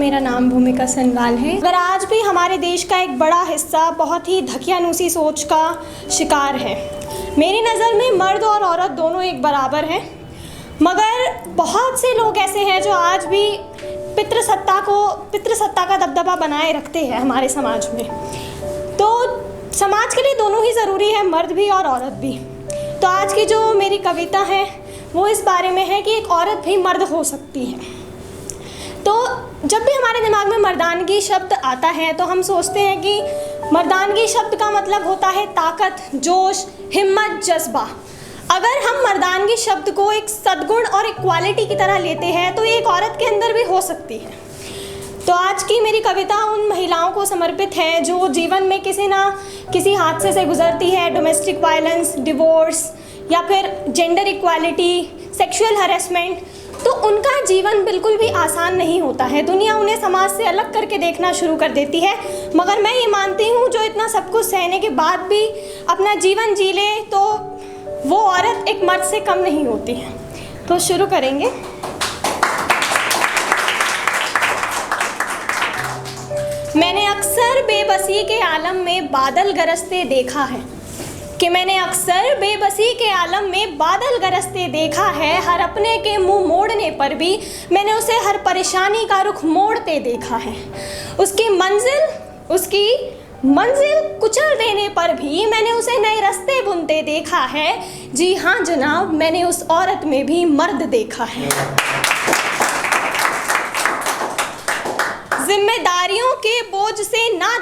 मेरा नाम भूमिका सनवाल है। अगर आज भी हमारे देश का एक बड़ा हिस्सा बहुत ही धकियानुसी सोच का शिकार है। मेरी नज़र में मर्द और औरत दोनों एक बराबर हैं, मगर बहुत से लोग ऐसे हैं जो आज भी पितृसत्ता का दबदबा बनाए रखते हैं हमारे समाज में। तो समाज के लिए दोनों ही ज़रूरी है, मर्द भी और औरत भी। तो आज की जो मेरी कविता है वो इस बारे में है कि एक औरत भी मर्द हो सकती है। तो जब भी हमारे दिमाग में मर्दानगी शब्द आता है तो हम सोचते हैं कि मर्दानगी शब्द का मतलब होता है ताकत, जोश, हिम्मत, जज्बा। अगर हम मर्दानगी शब्द को एक सद्गुण और एक क्वालिटी की तरह लेते हैं तो ये एक औरत के अंदर भी हो सकती है। तो आज की मेरी कविता उन महिलाओं को समर्पित है जो जीवन में किसी ना किसी हादसे से गुजरती है, डोमेस्टिक वायलेंस, डिवोर्स या फिर जेंडर इक्वालिटी, सेक्सुअल हरेसमेंट। तो उनका जीवन बिल्कुल भी आसान नहीं होता है। दुनिया उन्हें समाज से अलग करके देखना शुरू कर देती है, मगर मैं ये मानती हूँ जो इतना सब कुछ सहने के बाद भी अपना जीवन जी ले तो वो औरत एक मर्द से कम नहीं होती है। तो शुरू करेंगे। मैंने अक्सर बेबसी के आलम में बादल गरजते देखा है बादल गरजते देखा है। हर अपने के मुंह मोड़ने पर भी मैंने उसे हर परेशानी का रुख मोड़ते देखा है। उसकी मंजिल कुचल देने पर भी मैंने उसे नए रास्ते बुनते देखा है। जी हाँ जनाब, मैंने उस औरत में भी मर्द देखा है। जिम्मेदारियों के बोझ से ना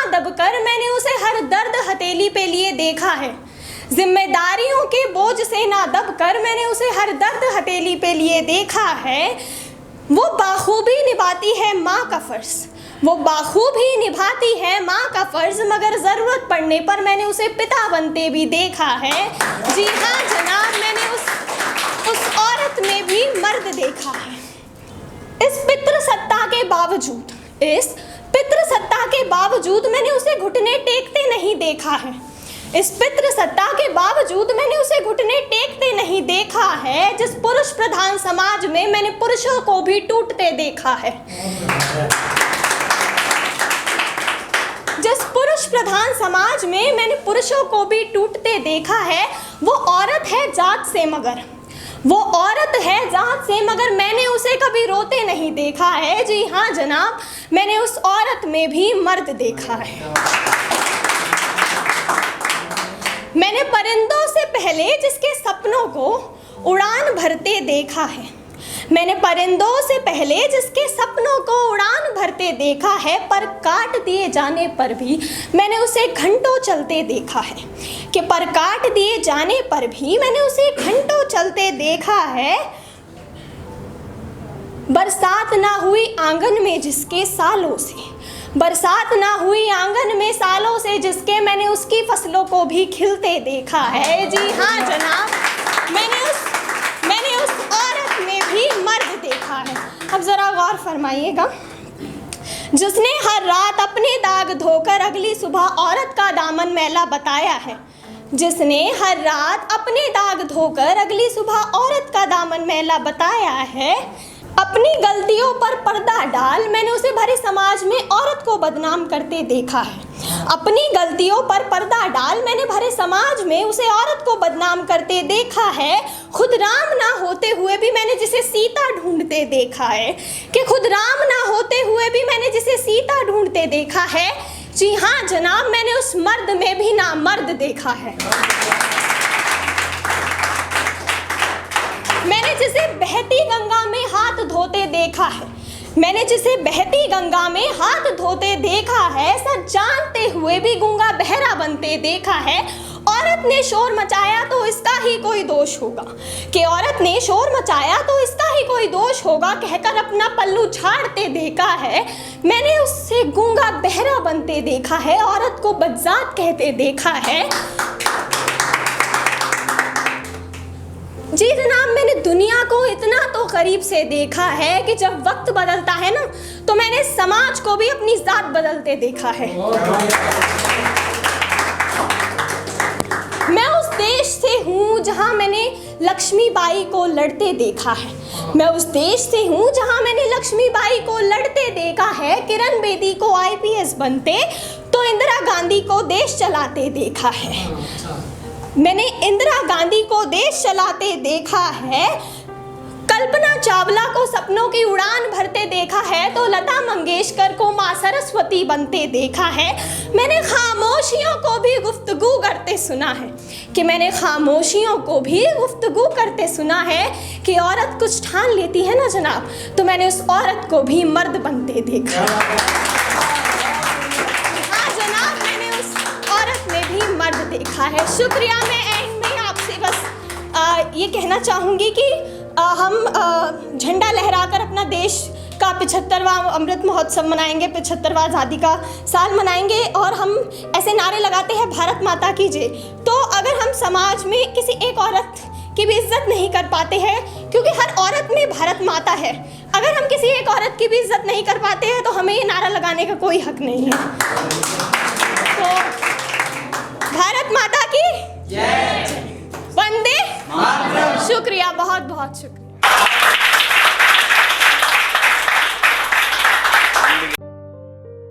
दबकर मैंने उसे हर दर्द हथेली पे लिए देखा है। जिम्मेदारियों के बोझ से ना दबकर मैंने उसे हर दर्द हथेली पे लिए देखा है। वो बाखूबी निभाती है माँ का फ़र्ज़, मगर ज़रूरत पड़ने पर मैंने उसे पिता बनते भी देखा है। जी हाँ जनाब, मैंने उस औरत में भी मर्द देखा है। इस पितृसत्ता के बावजूद मैंने उसे घुटने टेकते नहीं देखा है। जिस पुरुष प्रधान समाज में मैंने पुरुषों को भी टूटते देखा है। जिस पुरुष प्रधान समाज में मैंने पुरुषों को भी टूटते देखा है, वो औरत है जात से मगर मैंने उसे कभी रोते नहीं देखा है। जी हाँ जनाब, मैंने उस औरत में भी मर्द देखा है। मैंने परिंदों से पहले जिसके सपनों को उड़ान भरते देखा है, पर काट दिए जाने पर भी मैंने उसे घंटों चलते देखा है। बरसात ना हुई आंगन में सालों से जिसके मैंने उसकी फसलों को भी खिलते देखा है। जी हाँ जनाब, मैंने उस औरत में भी मर्द देखा है। अब ज़रा गौर फरमाइएगा। जिसने हर रात अपने दाग धोकर अगली सुबह औरत का दामन मैला बताया है, अपनी गलतियों पर पर्दा डाल मैंने उसे भरे समाज में औरत को बदनाम करते देखा है। खुद राम ना होते हुए भी मैंने जिसे सीता ढूंढते देखा है। जी हाँ जनाब, मैंने उस मर्द में भी नामर्द देखा है। मैंने जिसे बहती गंगा में हाथ धोते देखा है, सच जानते हुए भी गूंगा बहरा बनते देखा है। औरत ने शोर मचाया तो इसका ही कोई दोष होगा कहकर अपना पल्लू झाड़ते देखा है। मैंने उससे गूंगा बहरा बनते देखा है, औरत को बदजात कहते देखा है। जी जनाब, मैंने दुनिया को इतना तो करीब से देखा है कि जब वक्त बदलता है ना तो मैंने समाज को भी अपनी जात बदलते देखा है। मैं उस देश से हूँ जहाँ मैंने लक्ष्मीबाई को लड़ते देखा है। मैं उस देश से हूँ जहाँ मैंने लक्ष्मीबाई को लड़ते देखा है, किरण बेदी को IPS बनते, तो इंदिरा गांधी को देश चलाते देखा है। मैंने इंदिरा गांधी को देश चलाते देखा है, कल्पना चावला को सपनों की उड़ान भरते देखा है, तो लता मंगेशकर को माँ सरस्वती बनते देखा है। मैंने खामोशियों को भी गुफ्तगू करते सुना है, कि मैंने खामोशियों को भी गुफ्तगू करते सुना है कि औरत कुछ ठान लेती है ना जनाब, तो मैंने उस औरत को भी मर्द बनते देखा। हाँ जनाब, मैंने उस औरत में भी मर्द देखा है। शुक्रिया। मैं एंड में आपसे बस ये कहना चाहूँगी कि हम झंडा लहराकर अपना देश का 75वां अमृत महोत्सव मनाएंगे, 75वां आज़ादी का साल मनाएंगे, और हम ऐसे नारे लगाते हैं भारत माता की जय। तो अगर हम समाज में किसी एक औरत की भी इज्जत नहीं कर पाते हैं, क्योंकि हर औरत में भारत माता है, अगर हम किसी एक औरत की भी इज्जत नहीं कर पाते हैं तो हमें ये नारा लगाने का कोई हक नहीं है। तो भारत माता की जय, वंदे मातरम। शुक्रिया, बहुत बहुत शुक्रिया।